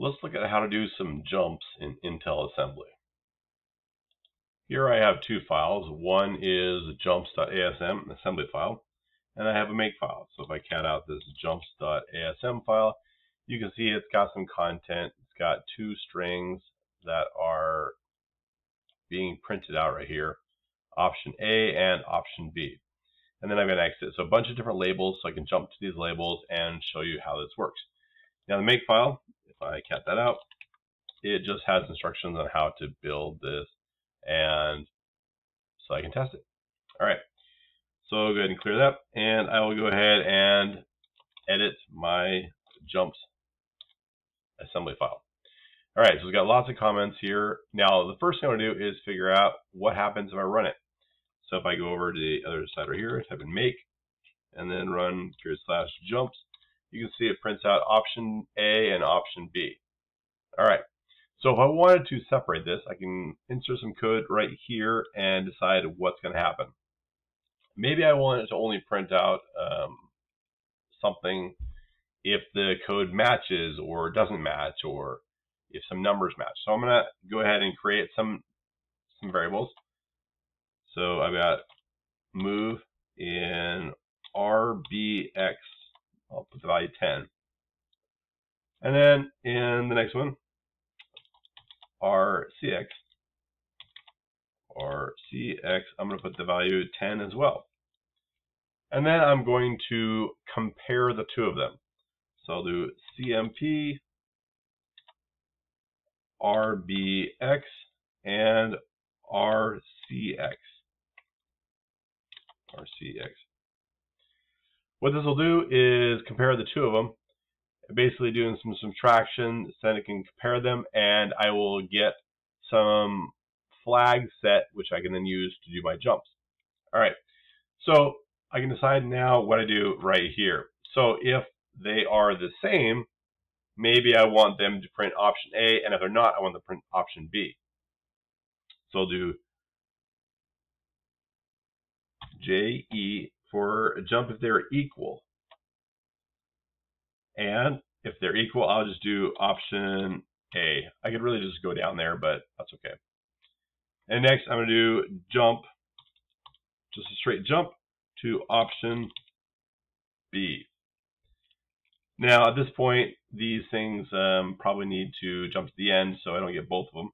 Let's look at how to do some jumps in Intel assembly. Here I have two files. One is jumps.asm, assembly file, and I have a make file. So if I cat out this jumps.asm file, you can see it's got some content. It's got two strings that are being printed out right here, option A and option B. And then I'm going to exit. So a bunch of different labels, so I can jump to these labels and show you how this works. Now the make file, if I cat that out, it just has instructions on how to build this, and so I can test it. All right, so I'll go ahead and clear that, and I will go ahead and edit my jumps assembly file. All right, so we've got lots of comments here. Now, the first thing I want to do is figure out what happens if I run it. So if I go over to the other side right here, type in make, and then run /jumps, you can see it prints out option A and option B. All right. So if I wanted to separate this, I can insert some code right here and decide what's going to happen. Maybe I want it to only print out something if the code matches or doesn't match, or if some numbers match. So I'm going to go ahead and create some variables. So I've got move in RBX. I'll put the value 10. And then in the next one, RCX, I'm going to put the value 10 as well. And then I'm going to compare the two of them. So I'll do CMP, RBX, and RCX. What this will do is compare the two of them, basically doing some subtraction so that it can compare them, and I will get some flags set, which I can then use to do my jumps. All right, so I can decide now what I do right here. So if they are the same, maybe I want them to print option A, and if they're not, I want them to print option B. So I'll do JE for a jump if they're equal. And if they're equal, I'll just do option A. I could really just go down there, but that's okay. And next, I'm going to do jump, just a straight jump to option B. Now, at this point, these things probably need to jump to the end so I don't get both of them.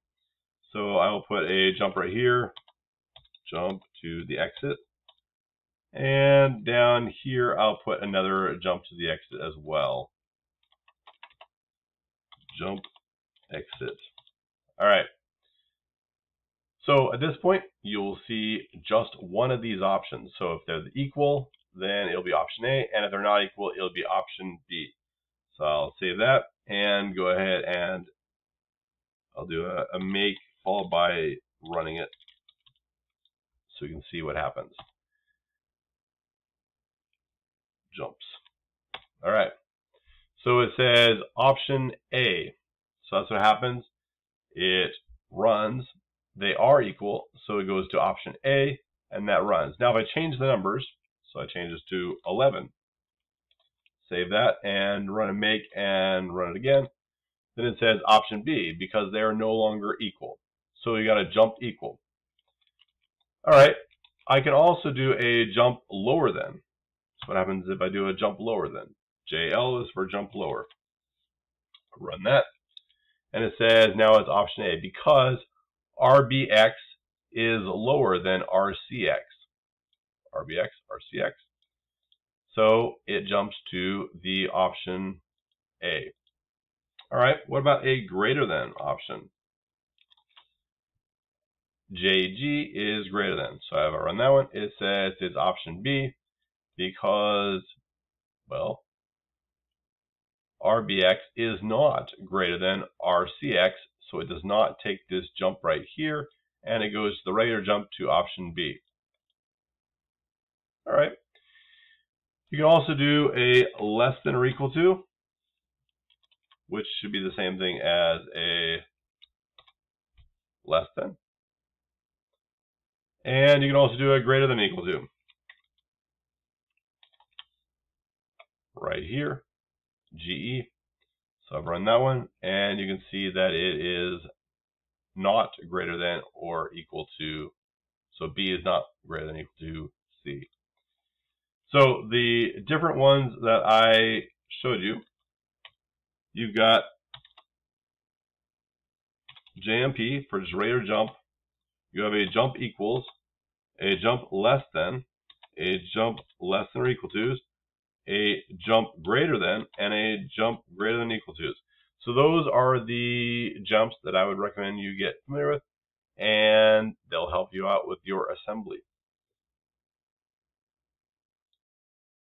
So I will put a jump right here, jump to the exit. And down here, I'll put another jump to the exit as well. Jump, exit. All right. So at this point, you'll see just one of these options. So if they're equal, then it'll be option A, and if they're not equal, it'll be option B. So I'll save that and go ahead and I'll do a make followed by running it so you can see what happens. Jumps. All right. So it says option A. So that's what happens. It runs. They are equal, so it goes to option A, and that runs. Now, if I change the numbers, so I change this to 11, save that, and run a make and run it again, then it says option B, because they are no longer equal. So you got to jump equal. All right, I can also do a jump lower than. So what happens if I do a jump lower than? JL is for jump lower. Run that, and it says now it's option A, because RBX is lower than RCX. RBX, RCX. So it jumps to the option A. All right, what about a greater than option? JG is greater than. So if I run that one, it says it's option B, because, well, RBX is not greater than RCX, so it does not take this jump right here, and it goes to the regular jump to option B. All right. You can also do a less than or equal to, which should be the same thing as a less than. And you can also do a greater than or equal to. Right here, GE. So I've run that one, and you can see that it is not greater than or equal to, so B is not greater than or equal to C. So the different ones that I showed you, you've got JMP for just rate or jump. You have a jump equals, a jump less than, a jump less than or equal to, a jump greater than, and a jump greater than or equal to. So those are the jumps that I would recommend you get familiar with, and they'll help you out with your assembly.